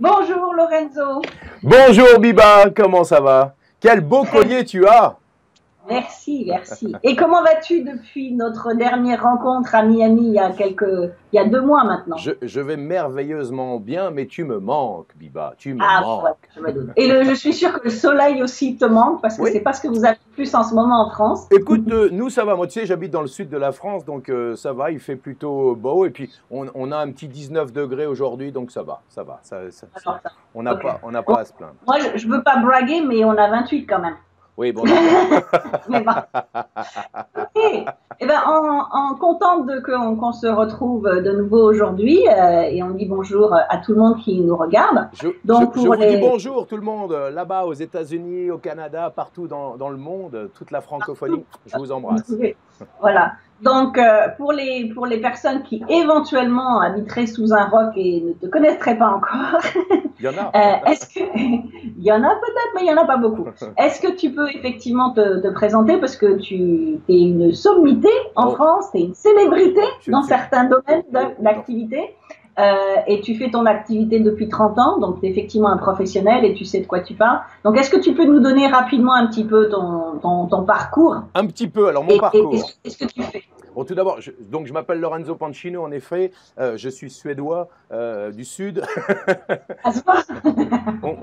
Bonjour Lorenzo. Bonjour Biba, comment ça va? Quel beau collier tu as! Merci, merci. Et comment vas-tu depuis notre dernière rencontre à Miami il y a 2 mois maintenant? Je vais merveilleusement bien, mais tu me manques, Biba, tu me Ah, ouais, manques. je me doute. Et je suis sûre que le soleil aussi te manque parce que Oui, c'est pas ce que vous avez plus en ce moment en France. écoute, nous ça va, moi tu sais, j'habite dans le sud de la France, donc ça va, il fait plutôt beau, et puis on a un petit 19 degrés aujourd'hui, donc ça va, Alors, ça. Ok. on n'a Bon, pas à se plaindre. moi, je veux pas braguer, mais on a 28 quand même. Oui, bon d'accord. Mais bon. Ok. Eh ben, contente qu'on se retrouve de nouveau aujourd'hui et on dit bonjour à tout le monde qui nous regarde. Donc Je pour vous dis les bonjour tout le monde, là-bas aux États-Unis, au Canada, partout dans le monde, toute la francophonie, je vous embrasse. voilà. Donc pour les personnes qui éventuellement habiteraient sous un roc et ne te connaîtraient pas encore, Il y en a. est-ce que il y en a peut-être, mais il y en a pas beaucoup. Est-ce que tu peux effectivement te présenter parce que tu es une sommité en Oh, France, tu es une célébrité je ne dans suis. certains domaines Non. d'activité et tu fais ton activité depuis 30 ans, donc tu es effectivement un professionnel et tu sais de quoi tu parles. Donc est-ce que tu peux nous donner rapidement un petit peu ton parcours Un petit peu, alors mon parcours. et ce que tu fais? Bon, tout d'abord, donc je m'appelle Lorenzo Pancino, en effet, je suis suédois du Sud. À ce point.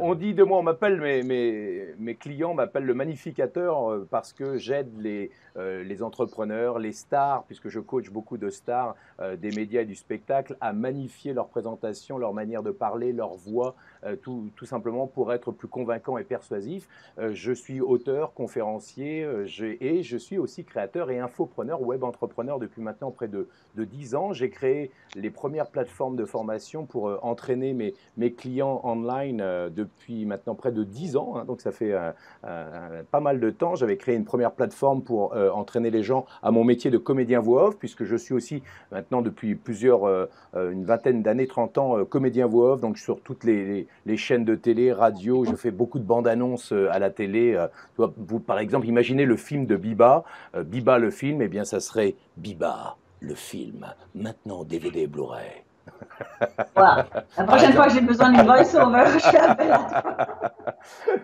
On dit de moi, on m'appelle, mes clients m'appellent le magnificateur parce que j'aide les entrepreneurs, les stars, puisque je coach beaucoup de stars des médias et du spectacle, à magnifier leur présentation, leur manière de parler, leur voix, tout simplement pour être plus convaincant et persuasif. Je suis auteur, conférencier et je suis aussi créateur et infopreneur, web entrepreneur depuis maintenant près de 10 ans. J'ai créé les premières plateformes de formation pour entraîner mes clients online depuis maintenant près de 10 ans, hein, donc ça fait pas mal de temps. J'avais créé une première plateforme pour entraîner les gens à mon métier de comédien voix off, puisque je suis aussi maintenant depuis une vingtaine d'années, 30 ans, comédien voix off, donc sur toutes les chaînes de télé, radio, je fais beaucoup de bandes annonces à la télé. Vous, par exemple, imaginez le film de Biba, Biba le film, eh bien ça serait Biba le film, maintenant DVD et Blu-ray. Voilà. La Par prochaine fois exemple. que j'ai besoin d'une voice-over, je fais appel à toi.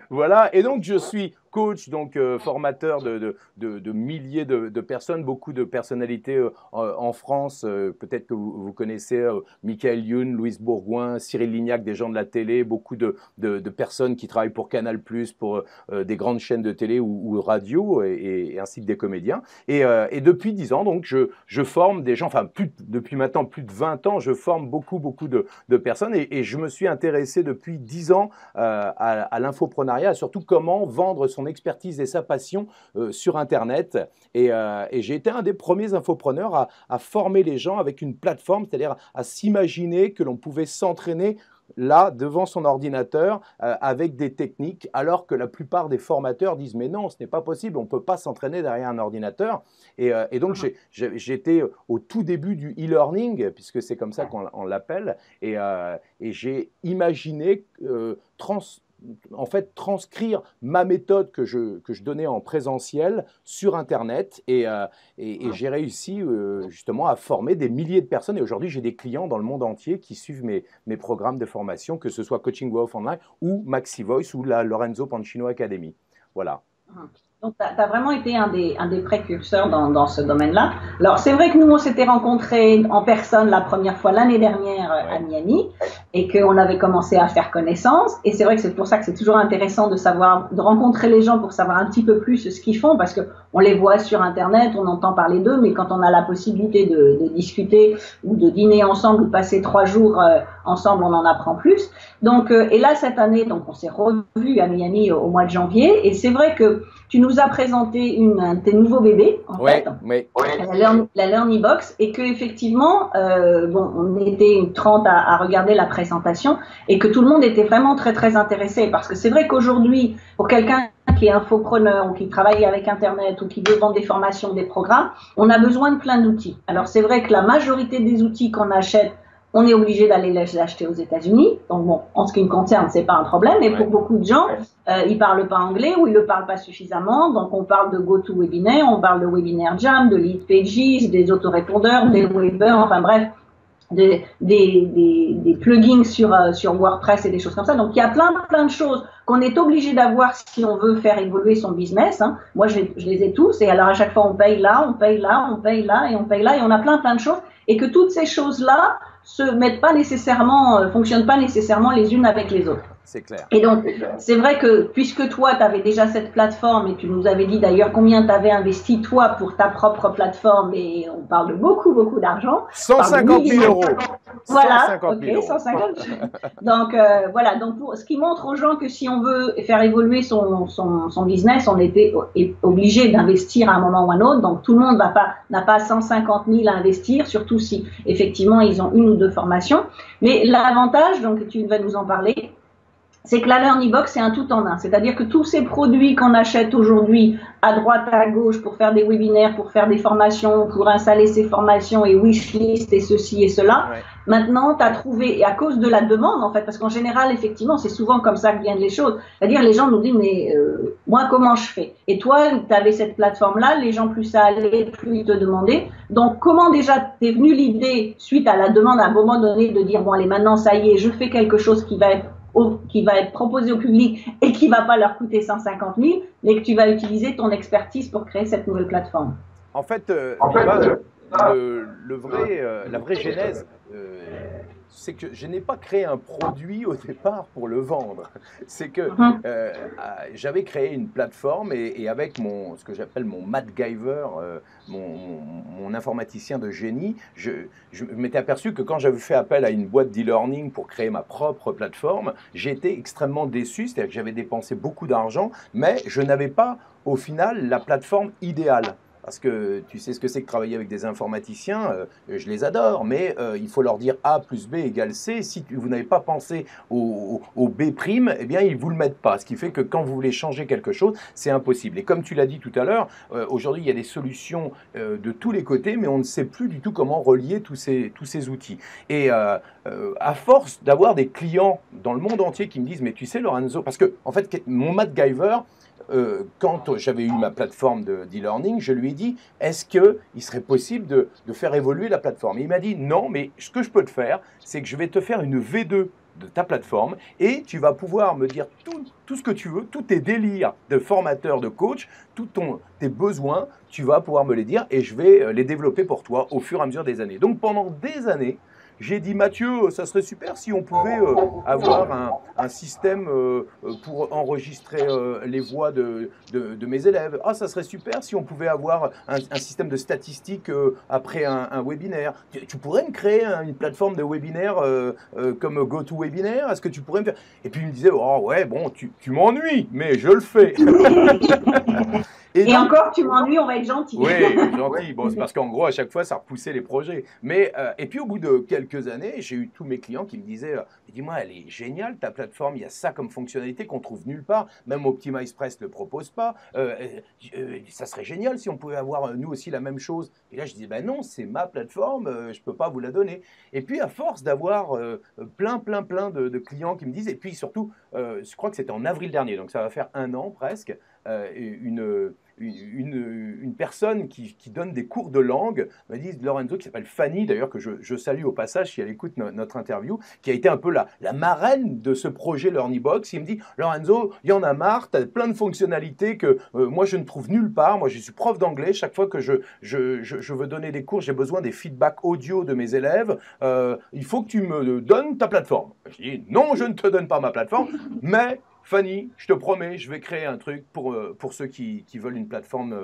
Voilà, et donc je suis coach, donc formateur de milliers de personnes, beaucoup de personnalités en France. Peut-être que vous connaissez Michael Youn, Louise Bourgoin, Cyril Lignac, des gens de la télé, beaucoup de personnes qui travaillent pour Canal+, pour des grandes chaînes de télé ou radio, et ainsi que des comédiens. Et depuis 10 ans, donc, je forme des gens, enfin, depuis maintenant plus de 20 ans, je forme beaucoup de personnes, et je me suis intéressé depuis 10 ans à l'infoprenariat, surtout comment vendre son expertise et sa passion sur Internet. Et j'ai été un des premiers infopreneurs à former les gens avec une plateforme, c'est-à-dire à s'imaginer que l'on pouvait s'entraîner là, devant son ordinateur, avec des techniques, alors que la plupart des formateurs disent « mais non, ce n'est pas possible, on ne peut pas s'entraîner derrière un ordinateur ». Et donc, j'étais au tout début du e-learning, puisque c'est comme ça qu'on l'appelle, et j'ai imaginé en fait, transcrire ma méthode que je donnais en présentiel sur Internet, et j'ai réussi justement à former des milliers de personnes, et aujourd'hui j'ai des clients dans le monde entier qui suivent mes programmes de formation, que ce soit Coaching Voix Off Online ou Maxi Voice ou la Lorenzo Pancino Academy. Voilà. Donc, tu as vraiment été un des précurseurs dans ce domaine-là. Alors, c'est vrai que nous, on s'était rencontrés en personne la première fois l'année dernière à Miami et qu'on avait commencé à faire connaissance. Et c'est vrai que c'est pour ça que c'est toujours intéressant de rencontrer les gens pour savoir un petit peu plus ce qu'ils font, parce qu'on les voit sur Internet, on entend parler d'eux, mais quand on a la possibilité de discuter ou de dîner ensemble ou de passer 3 jours ensemble, on en apprend plus. Donc, et là, cette année, donc, on s'est revus à Miami au mois de janvier, et c'est vrai que tu nous as présenté un de tes nouveaux bébés, en fait, la Learny Box, et que effectivement, on était une 30 à regarder la présentation, et que tout le monde était vraiment très intéressé, parce que c'est vrai qu'aujourd'hui, pour quelqu'un qui est infopreneur ou qui travaille avec Internet ou qui veut vendre des formations, des programmes, on a besoin de plein d'outils. Alors c'est vrai que la majorité des outils qu'on achète, on est obligé d'aller les acheter aux États-Unis. Donc bon, en ce qui me concerne, c'est pas un problème. Mais pour beaucoup de gens, ils parlent pas anglais ou ils le parlent pas suffisamment. Donc on parle de GoToWebinar, on parle de Webinar Jam, de Lead Pages, des autorépondeurs, des Weber, enfin bref, des plugins sur WordPress et des choses comme ça. Donc il y a plein de choses qu'on est obligé d'avoir si on veut faire évoluer son business. Hein. Moi je les ai tous et alors à chaque fois on paye là, on paye là, on paye là et on paye là et on a plein de choses et que toutes ces choses-là se mettent pas nécessairement, fonctionnent pas nécessairement les unes avec les autres. C'est clair. Et donc, c'est vrai que puisque toi, tu avais déjà cette plateforme et tu nous avais dit d'ailleurs combien tu avais investi toi pour ta propre plateforme et on parle de beaucoup d'argent. 150 000 euros. Voilà, 150 000 ok, 150 000. Donc, voilà, donc ce qui montre aux gens que si on veut faire évoluer son business, on était obligé d'investir à un moment ou à un autre. Donc, tout le monde n'a pas 150 000 à investir, surtout si effectivement ils ont une ou deux formations. Mais l'avantage, donc tu vas nous en parler, c'est que la LearnyBox, c'est un tout en un. C'est-à-dire que tous ces produits qu'on achète aujourd'hui à droite, à gauche, pour faire des webinaires, pour faire des formations, pour installer ces formations et wishlist et ceci et cela, ouais. Maintenant, tu as trouvé, et à cause de la demande, en fait, parce qu'en général, effectivement, c'est souvent comme ça que viennent les choses. C'est-à-dire, les gens nous disent, mais moi, comment je fais? Et toi, tu avais cette plateforme-là, les gens, plus ça allait, plus ils te demandaient. Donc, comment déjà t'es venu l'idée, suite à la demande à un moment donné, de dire, bon, allez, maintenant, ça y est, je fais quelque chose qui va être proposé au public et qui va pas leur coûter 150 000, mais que tu vas utiliser ton expertise pour créer cette nouvelle plateforme. En fait, la vraie genèse, c'est que je n'ai pas créé un produit au départ pour le vendre. C'est que j'avais créé une plateforme et avec ce que j'appelle mon MacGyver, mon informaticien de génie, je m'étais aperçu que quand j'avais fait appel à une boîte d'e-learning pour créer ma propre plateforme, j'étais extrêmement déçu, c'est-à-dire que j'avais dépensé beaucoup d'argent, mais je n'avais pas au final la plateforme idéale. Parce que tu sais ce que c'est que travailler avec des informaticiens, je les adore, mais il faut leur dire A plus B égale C. Si vous n'avez pas pensé au B', eh bien, ils ne vous le mettent pas. Ce qui fait que quand vous voulez changer quelque chose, c'est impossible. Et comme tu l'as dit tout à l'heure, aujourd'hui, il y a des solutions de tous les côtés, mais on ne sait plus du tout comment relier tous ces outils. Et à force d'avoir des clients dans le monde entier qui me disent « Mais tu sais, Lorenzo, parce que en fait, mon MacGyver, quand j'avais eu ma plateforme d'e-learning, je lui ai dit, est-ce qu'il serait possible de faire évoluer la plateforme? Et il m'a dit, non, mais ce que je peux te faire, c'est que je vais te faire une V2 de ta plateforme et tu vas pouvoir me dire tout ce que tu veux, tous tes délires de formateur, de coach, tous tes besoins, tu vas pouvoir me les dire et je vais les développer pour toi au fur et à mesure des années. Donc pendant des années, j'ai dit, Mathieu, ça serait super si on pouvait avoir un système pour enregistrer les voix de mes élèves. Ah, ça serait super si on pouvait avoir un système de statistiques après un webinaire. Tu pourrais me créer une plateforme de webinaire comme GoToWebinar? Est-ce que tu pourrais me faire? Et puis il me disait, oh ouais, bon, tu m'ennuies, mais je le fais. Et donc, encore, tu m'ennuies, on va être gentil. Oui, gentil. Bon, c'est parce qu'en gros, à chaque fois, ça repoussait les projets. Mais, et puis, au bout de quelques années, j'ai eu tous mes clients qui me disaient dis-moi, elle est géniale, ta plateforme, il y a ça comme fonctionnalité qu'on trouve nulle part. Même OptimizePress ne le propose pas. Ça serait génial si on pouvait avoir, nous aussi, la même chose. Et là, je disais, ben non, c'est ma plateforme, je ne peux pas vous la donner. Et puis, à force d'avoir plein de clients qui me disent, et puis surtout, je crois que c'était en avril dernier, donc ça va faire 1 an presque, une personne qui donne des cours de langue, m'a dit Lorenzo, qui s'appelle Fanny, d'ailleurs que je salue au passage si elle écoute notre interview, qui a été un peu la marraine de ce projet LearnyBox. Il me dit Lorenzo, il y en a marre, tu as plein de fonctionnalités que moi je ne trouve nulle part. Moi je suis prof d'anglais, chaque fois que je veux donner des cours, j'ai besoin des feedbacks audio de mes élèves. Il faut que tu me donnes ta plateforme. Je dis non, je ne te donne pas ma plateforme, mais Fanny, je te promets, je vais créer un truc pour ceux qui veulent une plateforme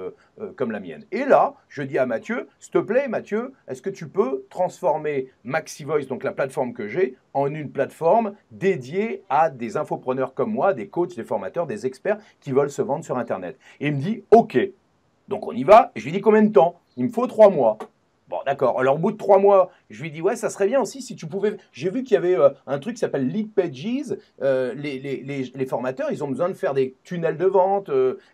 comme la mienne. Et là, je dis à Mathieu, s'il te plaît, Mathieu, est-ce que tu peux transformer MaxiVoice, donc la plateforme que j'ai, en une plateforme dédiée à des infopreneurs comme moi, des coachs, des formateurs, des experts qui veulent se vendre sur Internet. Et il me dit, OK. Donc on y va. Et je lui dis, combien de temps? Il me faut 3 mois. Bon, d'accord. Alors, au bout de 3 mois, je lui dis, ouais, ça serait bien aussi si tu pouvais. J'ai vu qu'il y avait un truc qui s'appelle Lead Pages. Les formateurs, ils ont besoin de faire des tunnels de vente,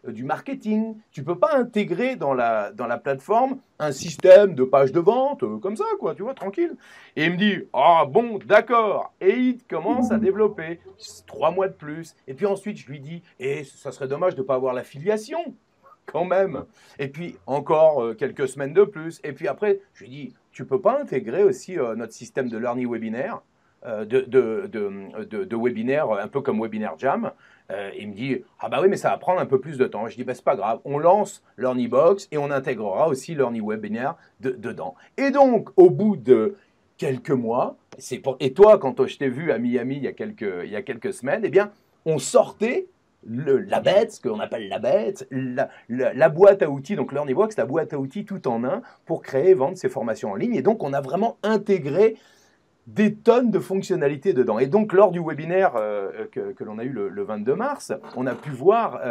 du marketing. Tu ne peux pas intégrer dans la plateforme un système de pages de vente, comme ça, quoi, tu vois, tranquille. Et il me dit, ah bon, d'accord. Et il commence à développer 3 mois de plus. Et puis ensuite, je lui dis, et ça serait dommage de ne pas avoir l'affiliation. Quand même. Et puis, encore quelques semaines de plus. Et puis après, je lui dis, tu peux pas intégrer aussi notre système de learning webinaire, de webinaire, un peu comme Webinar Jam. Il me dit, ah bah oui, mais ça va prendre un peu plus de temps. Je dis, bah, c'est pas grave, on lance LearnyBox et on intégrera aussi Learning Webinar dedans. Et donc, au bout de quelques mois, et toi, quand je t'ai vu à Miami il y a quelques semaines, eh bien, on sortait la bête, ce qu'on appelle la bête, la boîte à outils, donc LearnyBox, la boîte à outils tout en un pour créer et vendre ses formations en ligne. Et donc, on a vraiment intégré des tonnes de fonctionnalités dedans. Et donc, lors du webinaire que l'on a eu le 22 mars, on a pu voir,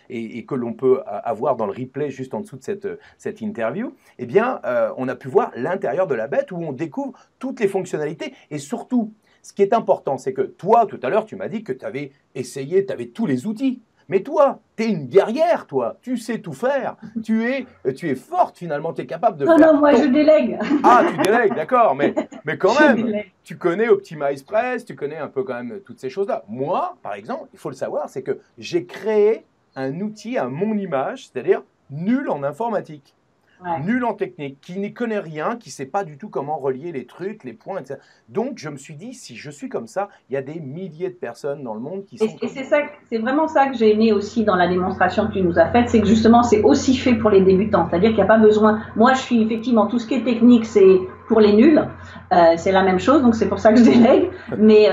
et que l'on peut avoir dans le replay juste en dessous de cette interview, eh bien, on a pu voir l'intérieur de la bête où on découvre toutes les fonctionnalités. Et surtout, ce qui est important, c'est que toi, tout à l'heure, tu m'as dit que tu avais essayé, tu avais tous les outils. Mais toi, tu es une guerrière, toi. Tu sais tout faire. Tu es forte, finalement. Tu es capable de faire… Non, moi, je délègue. Ah, tu délègues, d'accord. Mais quand même, tu connais OptimizePress, tu connais un peu quand même toutes ces choses-là. Moi, par exemple, il faut le savoir, c'est que j'ai créé un outil à mon image, c'est-à-dire nul en informatique. Ouais. Nul en technique, qui n'y connaît rien, qui ne sait pas du tout comment relier les trucs, les points, etc. Donc, je me suis dit, si je suis comme ça, il y a des milliers de personnes dans le monde qui sont… Et c'est vraiment ça que j'ai aimé aussi dans la démonstration que tu nous as faite, c'est que justement, c'est aussi fait pour les débutants. C'est-à-dire qu'il n'y a pas besoin… Moi, je suis effectivement, tout ce qui est technique, c'est pour les nuls. C'est la même chose, donc c'est pour ça que je délègue. Mais…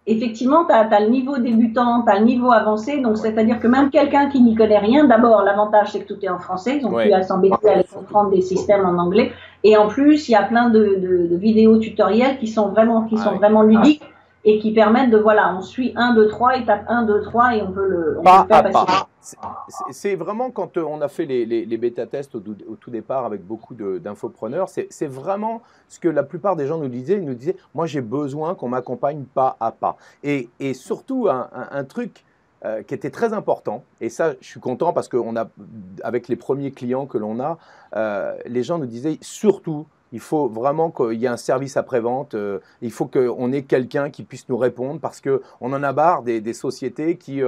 effectivement, tu as le niveau débutant, tu as le niveau avancé, donc c'est-à-dire que même quelqu'un qui n'y connaît rien, d'abord, l'avantage, c'est que tout est en français, ils ont plus à s'embêter à aller comprendre des systèmes en anglais, et en plus, il y a plein de vidéos tutoriels qui sont vraiment ludiques, et qui permettent de, voilà, on suit 1, 2, 3, étape 1, 2, 3, et on peut le faire facilement. C'est vraiment quand on a fait les bêta-tests au tout départ avec beaucoup d'infopreneurs, c'est vraiment ce que la plupart des gens nous disaient. Ils nous disaient, moi j'ai besoin qu'on m'accompagne pas à pas. Et surtout un truc qui était très important, et ça je suis content parce qu'on a, avec les premiers clients que l'on a, les gens nous disaient surtout, il faut vraiment qu'il y ait un service après-vente, il faut qu'on ait quelqu'un qui puisse nous répondre parce qu'on en a marre des sociétés qui,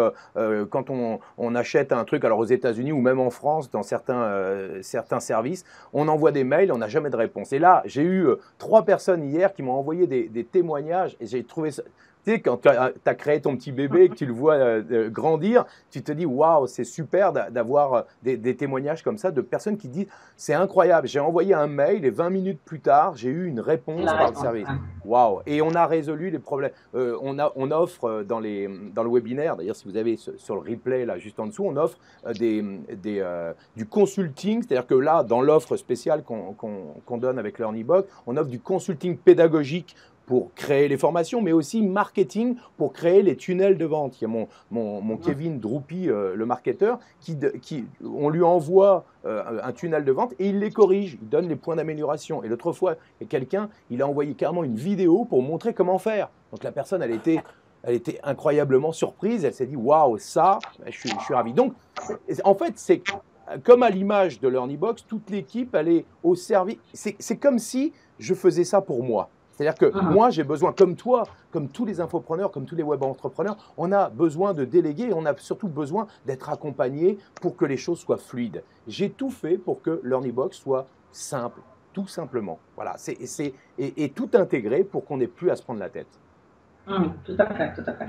quand on achète un truc, alors aux États-Unis ou même en France, dans certains services, on envoie des mails, on n'a jamais de réponse. Et là, j'ai eu 3 personnes hier qui m'ont envoyé des témoignages et j'ai trouvé ça… Tu sais, quand tu as créé ton petit bébé et que tu le vois grandir, tu te dis, waouh, c'est super d'avoir des témoignages comme ça de personnes qui disent, c'est incroyable, j'ai envoyé un mail et 20 minutes plus tard, j'ai eu une réponse par le service. Waouh. Et on a résolu les problèmes. On offre dans le webinaire, d'ailleurs, si vous avez sur le replay, là, juste en dessous, on offre du consulting, c'est-à-dire que là, dans l'offre spéciale qu'on donne avec LearnyBox, on offre du consulting pédagogique pour créer les formations, mais aussi marketing pour créer les tunnels de vente. Il y a mon Kevin Droupi, le marketeur, on lui envoie un tunnel de vente et il les corrige, il donne les points d'amélioration. Et l'autre fois, quelqu'un, il a envoyé carrément une vidéo pour montrer comment faire. Donc la personne, elle était incroyablement surprise, elle s'est dit « Waouh, ça, je suis ravi ». Donc, en fait, c'est comme à l'image de LearnyBox, toute l'équipe, elle est au service. C'est comme si je faisais ça pour moi. C'est-à-dire que moi, j'ai besoin, comme toi, comme tous les infopreneurs, comme tous les web entrepreneurs, on a besoin de déléguer et on a surtout besoin d'être accompagné pour que les choses soient fluides. J'ai tout fait pour que LearnyBox soit simple, tout simplement. Voilà, et tout intégré pour qu'on n'ait plus à se prendre la tête. Tout à fait, tout à fait.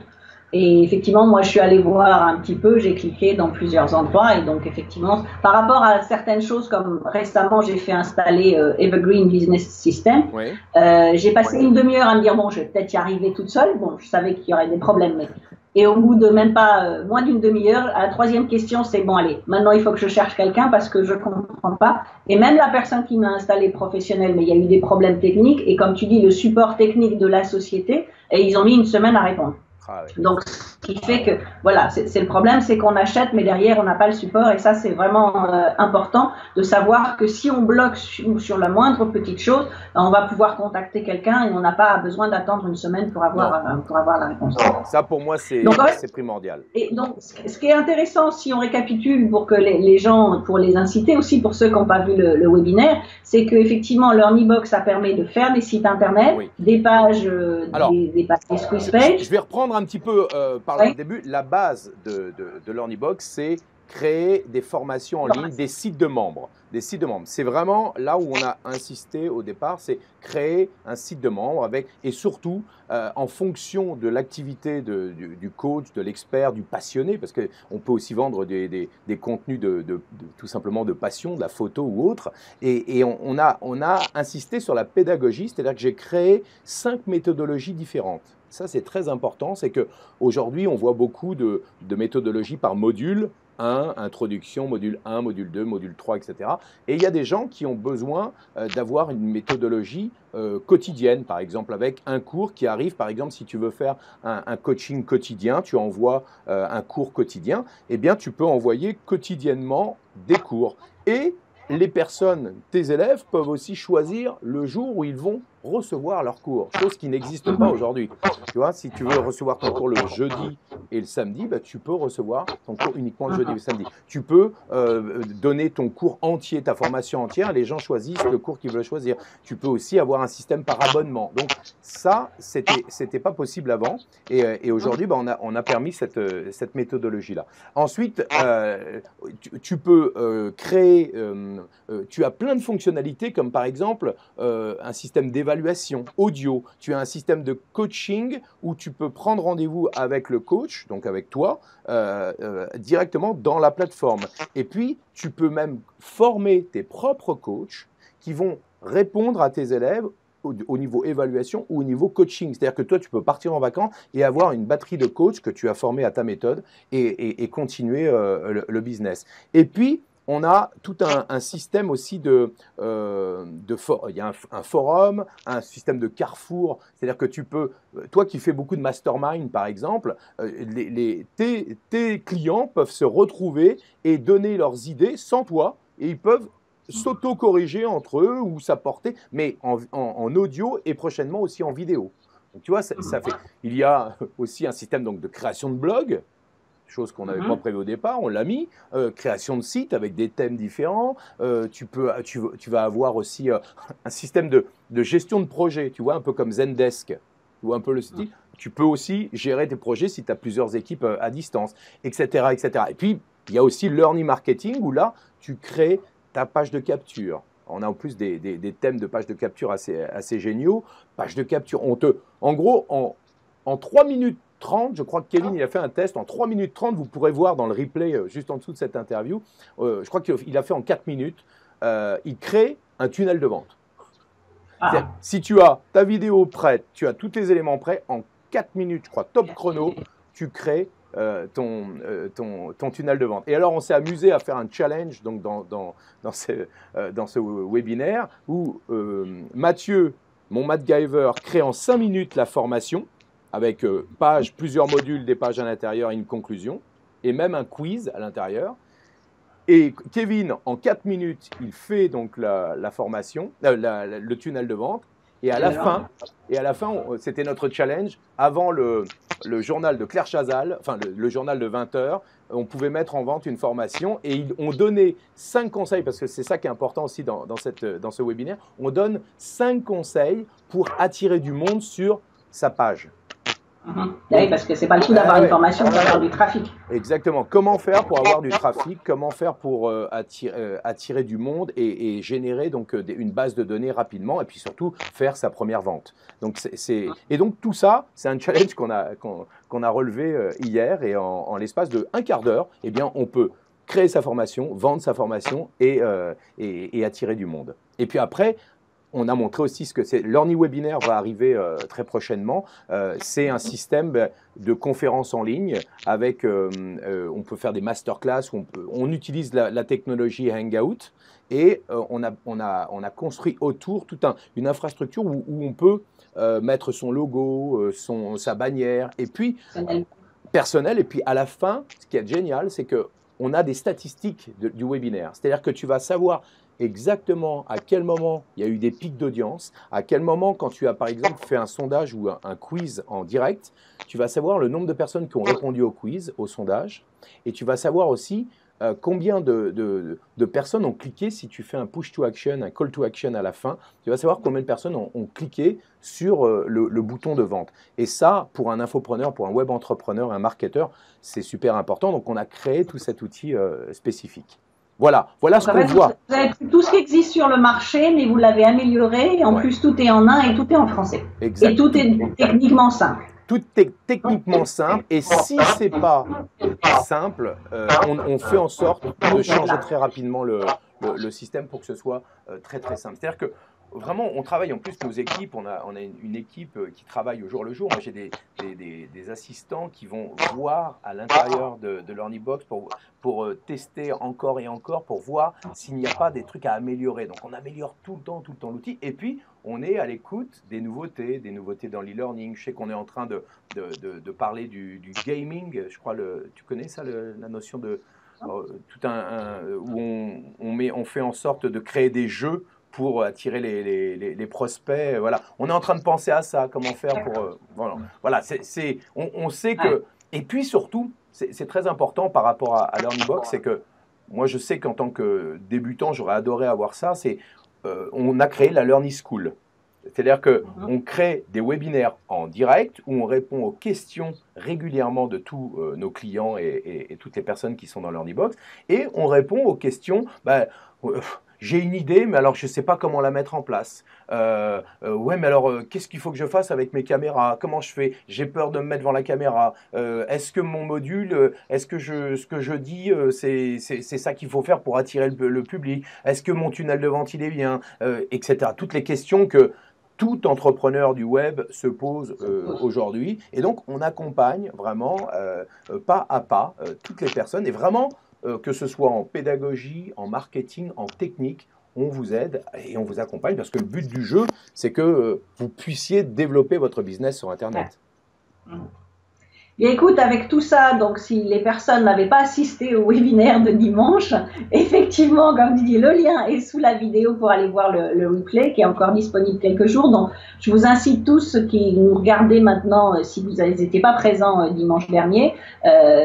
Et effectivement, moi, je suis allée voir un petit peu, j'ai cliqué dans plusieurs endroits et donc effectivement, par rapport à certaines choses comme récemment, j'ai fait installer Evergreen Business System, j'ai passé une demi-heure à me dire, bon, je vais peut-être y arriver toute seule. Bon, je savais qu'il y aurait des problèmes, mais… Et au bout de même pas moins d'une demi-heure, à la 3e question, c'est bon, allez, maintenant il faut que je cherche quelqu'un parce que je comprends pas. Et même la personne qui m'a installé professionnelle, mais il y a eu des problèmes techniques et comme tu dis, le support technique de la société, et ils ont mis une semaine à répondre. Donc, ce qui fait que, voilà, c'est le problème, c'est qu'on achète, mais derrière, on n'a pas le support. Et ça, c'est vraiment important de savoir que si on bloque sur la moindre petite chose, on va pouvoir contacter quelqu'un et on n'a pas besoin d'attendre une semaine pour avoir la réponse. Ça, pour moi, c'est primordial. Et donc, ce qui est intéressant, si on récapitule pour que les gens, pour les inciter aussi, pour ceux qui n'ont pas vu le webinaire, c'est qu'effectivement, LearnyBox, ça permet de faire des sites internet, des pages, des squeeze pages. Je vais reprendre un petit peu par le début. La base de LearnyBox, c'est créer des formations en ligne, des sites de membres. Des sites de membres. C'est vraiment là où on a insisté au départ, c'est créer un site de membres avec, et surtout en fonction de l'activité du coach, de l'expert, du passionné, parce qu'on peut aussi vendre des contenus tout simplement de passion, de la photo ou autre. Et on a insisté sur la pédagogie, c'est-à-dire que j'ai créé 5 méthodologies différentes. Ça, c'est très important, c'est qu'aujourd'hui, on voit beaucoup de méthodologies par module. 1, introduction, module 1, module 2, module 3, etc. Et il y a des gens qui ont besoin d'avoir une méthodologie quotidienne, par exemple, avec un cours qui arrive, par exemple, si tu veux faire un coaching quotidien, tu envoies un cours quotidien, eh bien, tu peux envoyer quotidiennement des cours. Et les personnes, tes élèves, peuvent aussi choisir le jour où ils vont recevoir leur cours, chose qui n'existe pas aujourd'hui. Tu vois, si tu veux recevoir ton cours le jeudi et le samedi, bah, tu peux recevoir ton cours uniquement le jeudi et le samedi. Tu peux donner ton cours entier, ta formation entière, les gens choisissent le cours qu'ils veulent choisir. Tu peux aussi avoir un système par abonnement. Donc ça, c'était pas possible avant, et aujourd'hui, bah, on a permis cette méthodologie-là. Ensuite, tu peux créer, tu as plein de fonctionnalités comme par exemple un système d'évaluation audio, tu as un système de coaching où tu peux prendre rendez-vous avec le coach, donc avec toi, directement dans la plateforme. Et puis, tu peux même former tes propres coachs qui vont répondre à tes élèves au niveau évaluation ou au niveau coaching. C'est-à-dire que toi, tu peux partir en vacances et avoir une batterie de coachs que tu as formés à ta méthode et continuer le business. Et puis, on a tout un système aussi il y a un forum, un système de carrefour, c'est-à-dire que tu peux, toi qui fais beaucoup de mastermind par exemple, tes clients peuvent se retrouver et donner leurs idées sans toi, et ils peuvent s'auto-corriger entre eux ou s'apporter, mais en audio et prochainement aussi en vidéo. Donc tu vois, il y a aussi un système donc, de création de blog, chose qu'on n'avait pas prévu au départ, on l'a mis, création de sites avec des thèmes différents, tu vas avoir aussi un système de gestion de projet, tu vois, un peu comme Zendesk, tu vois un peu le style. Tu peux aussi gérer tes projets si tu as plusieurs équipes à distance, etc., etc. Et puis, il y a aussi Learning Marketing où là, tu crées ta page de capture. On a en plus des thèmes de page de capture assez géniaux. Page de capture, en gros, en 3 minutes 30, je crois que Kevin il a fait un test, en 3 minutes 30, vous pourrez voir dans le replay juste en dessous de cette interview, je crois qu'il a fait en 4 minutes, il crée un tunnel de vente. Si tu as ta vidéo prête, tu as tous les éléments prêts, en 4 minutes, je crois, top chrono, tu crées ton tunnel de vente. Et alors, on s'est amusé à faire un challenge donc, dans ce webinaire où Mathieu, mon MacGyver, crée en 5 minutes la formation avec plusieurs modules, des pages à l'intérieur et une conclusion, et même un quiz à l'intérieur. Et Kevin, en 4 minutes, il fait donc la formation, le tunnel de vente. Et à la fin, c'était notre challenge. Avant le journal de Claire Chazal, enfin le journal de 20 heures, on pouvait mettre en vente une formation et on donnait 5 conseils, parce que c'est ça qui est important aussi dans ce webinaire. On donne 5 conseils pour attirer du monde sur sa page. Oui, parce que c'est pas le tout d'avoir une formation, pour avoir du trafic. Exactement. Comment faire pour avoir du trafic? Comment faire pour attirer du monde et générer donc une base de données rapidement, et puis surtout faire sa première vente. Donc et donc tout ça, c'est un challenge qu'on a relevé hier, et en l'espace de un quart d'heure, eh bien on peut créer sa formation, vendre sa formation et attirer du monde. Et puis après, on a montré aussi ce que c'est. Learning Webinaire va arriver très prochainement. C'est un système de conférences en ligne avec, on peut faire des masterclass, on utilise la technologie Hangout, et on a construit autour toute une infrastructure où on peut mettre son logo, sa bannière, et puis personnel. Et puis à la fin, ce qui est génial, c'est qu'on a des statistiques du webinaire. C'est-à-dire que tu vas savoir exactement à quel moment il y a eu des pics d'audience, à quel moment, quand tu as par exemple fait un sondage ou un quiz en direct, tu vas savoir le nombre de personnes qui ont répondu au quiz, au sondage, et tu vas savoir aussi combien de personnes ont cliqué si tu fais un push to action, un call to action à la fin. Tu vas savoir combien de personnes ont cliqué sur le bouton de vente. Et ça, pour un infopreneur, pour un web entrepreneur, un marketeur, c'est super important. Donc, on a créé tout cet outil spécifique. Voilà ce qu'on voit. Vous avez pris tout ce qui existe sur le marché, mais vous l'avez amélioré. Et en plus, tout est en un et tout est en français. Exactement. Et tout est techniquement simple. Tout est techniquement simple. Et si ce n'est pas simple, on fait en sorte de changer très rapidement le système pour que ce soit très, très simple. C'est-à-dire que vraiment, on travaille en plus nos équipes, on a une équipe qui travaille au jour le jour. Moi, j'ai des assistants qui vont voir à l'intérieur de LearnyBox pour tester encore et encore, pour voir s'il n'y a pas des trucs à améliorer. Donc, on améliore tout le temps l'outil. Et puis, on est à l'écoute des nouveautés dans l'e-learning. Je sais qu'on est en train de parler du gaming. Je crois, tu connais ça, la notion de où on fait en sorte de créer des jeux pour attirer les prospects. Voilà. On est en train de penser à ça, comment faire pour… voilà, on sait que… Et puis surtout, c'est très important par rapport à LearnyBox, c'est que moi je sais qu'en tant que débutant, j'aurais adoré avoir ça, on a créé la Learning School. C'est-à-dire qu'on crée des webinaires en direct où on répond aux questions régulièrement de tous nos clients et toutes les personnes qui sont dans LearnyBox. Et on répond aux questions… j'ai une idée, mais alors je ne sais pas comment la mettre en place. Ouais, mais alors qu'est-ce qu'il faut que je fasse avec mes caméras? Comment je fais? J'ai peur de me mettre devant la caméra. Est-ce que mon module, ce que je dis, c'est ça qu'il faut faire pour attirer le public? Est-ce que mon tunnel de vente, il est bien? Etc. Toutes les questions que tout entrepreneur du web se pose aujourd'hui. Et donc, on accompagne vraiment pas à pas toutes les personnes et vraiment… que ce soit en pédagogie, en marketing, en technique, on vous aide et on vous accompagne parce que le but du jeu, c'est que vous puissiez développer votre business sur Internet. Et écoute, avec tout ça, donc si les personnes n'avaient pas assisté au webinaire de dimanche, effectivement, comme tu dis, le lien est sous la vidéo pour aller voir le replay qui est encore disponible quelques jours. Donc, je vous incite tous, ceux qui nous regardez maintenant, si vous n'étiez pas présents dimanche dernier,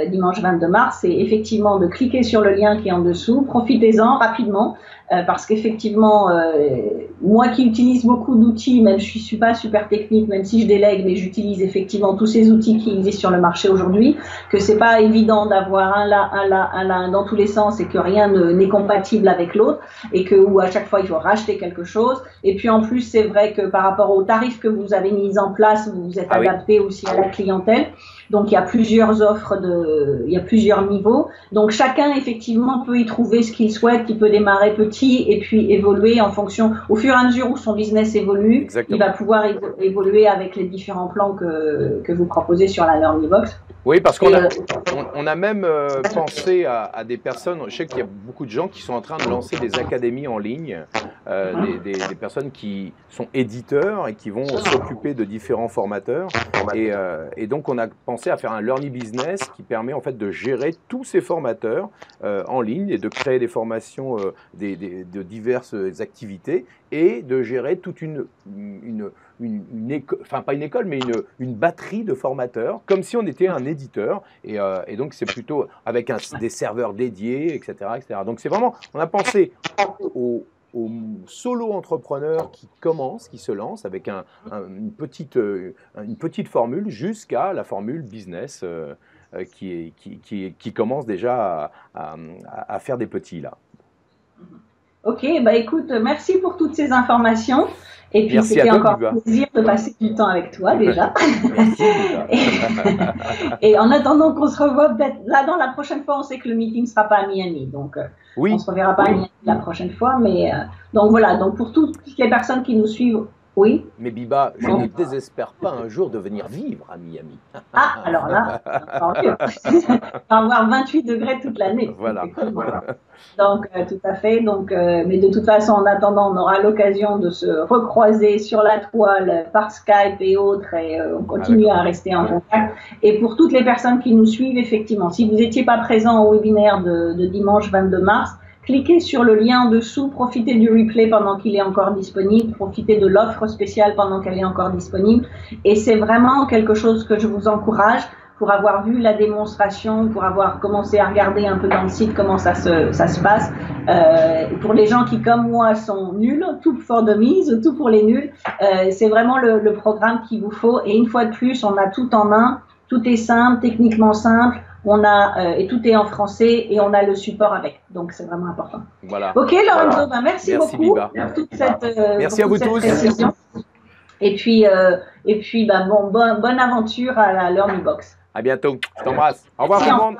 dimanche 22 mars, c'est effectivement de cliquer sur le lien qui est en dessous. Profitez-en rapidement. Parce qu'effectivement, moi qui utilise beaucoup d'outils, même je suis pas super technique, même si je délègue, mais j'utilise effectivement tous ces outils qui existent sur le marché aujourd'hui, que c'est pas évident d'avoir un là dans tous les sens et que rien n'est compatible avec l'autre et que où à chaque fois il faut racheter quelque chose. Et puis en plus, c'est vrai que par rapport aux tarifs que vous avez mis en place, vous vous êtes adapté aussi à la clientèle. Donc, il y a plusieurs offres, il y a plusieurs niveaux. Donc, chacun, effectivement, peut y trouver ce qu'il souhaite. Il peut démarrer petit et puis évoluer en fonction, au fur et à mesure où son business évolue, Exactement. Il va pouvoir évoluer avec les différents plans que vous proposez sur la LearnyBox. Oui, parce qu'on a même pensé à des personnes, je sais qu'il y a beaucoup de gens qui sont en train de lancer des académies en ligne, des personnes qui sont éditeurs et qui vont s'occuper de différents formateurs. Et donc, on a pensé à faire un Learning Business qui permet en fait de gérer tous ces formateurs en ligne et de créer des formations de diverses activités et de gérer toute enfin pas une école, mais une batterie de formateurs, comme si on était un éditeur. Et donc, c'est plutôt avec des serveurs dédiés, etc. etc. Donc, c'est vraiment, on a pensé aux solo entrepreneurs qui commencent, qui se lancent avec une petite formule jusqu'à la formule business qui commence déjà à faire des petits là. Ok, bah écoute, merci pour toutes ces informations. Et puis c'était encore un plaisir de passer du temps avec toi déjà. Merci, et en attendant qu'on se revoie peut-être là dans la prochaine fois, on sait que le meeting ne sera pas à Miami, donc on ne se reverra pas à Miami la prochaine fois. Mais donc voilà, donc pour toutes les personnes qui nous suivent, oui. Mais Biba, je ne désespère pas un jour de venir vivre à Miami. Ah, alors là, on va avoir 28 degrés toute l'année. Voilà. Donc, tout à fait. Donc, mais de toute façon, en attendant, on aura l'occasion de se recroiser sur la toile par Skype et autres, et on continue à rester en contact. Et pour toutes les personnes qui nous suivent, effectivement, si vous n'étiez pas présent au webinaire de dimanche 22 mars, cliquez sur le lien en dessous, profitez du replay pendant qu'il est encore disponible, profitez de l'offre spéciale pendant qu'elle est encore disponible. Et c'est vraiment quelque chose que je vous encourage. pour avoir vu la démonstration, pour avoir commencé à regarder un peu dans le site comment ça se passe. Pour les gens qui, comme moi, sont nuls, tout for dummies, tout pour les nuls, c'est vraiment le programme qu'il vous faut. Et une fois de plus, on a tout en main, tout est simple, techniquement simple. Et tout est en français et on a le support avec. Donc, c'est vraiment important. Voilà. Ok, Lorenzo, ben, merci beaucoup Biba. pour toute cette, merci à vous tous. précision. Et puis ben, bonne aventure à l'Early Box. À bientôt. Je t'embrasse. Au revoir tout le monde.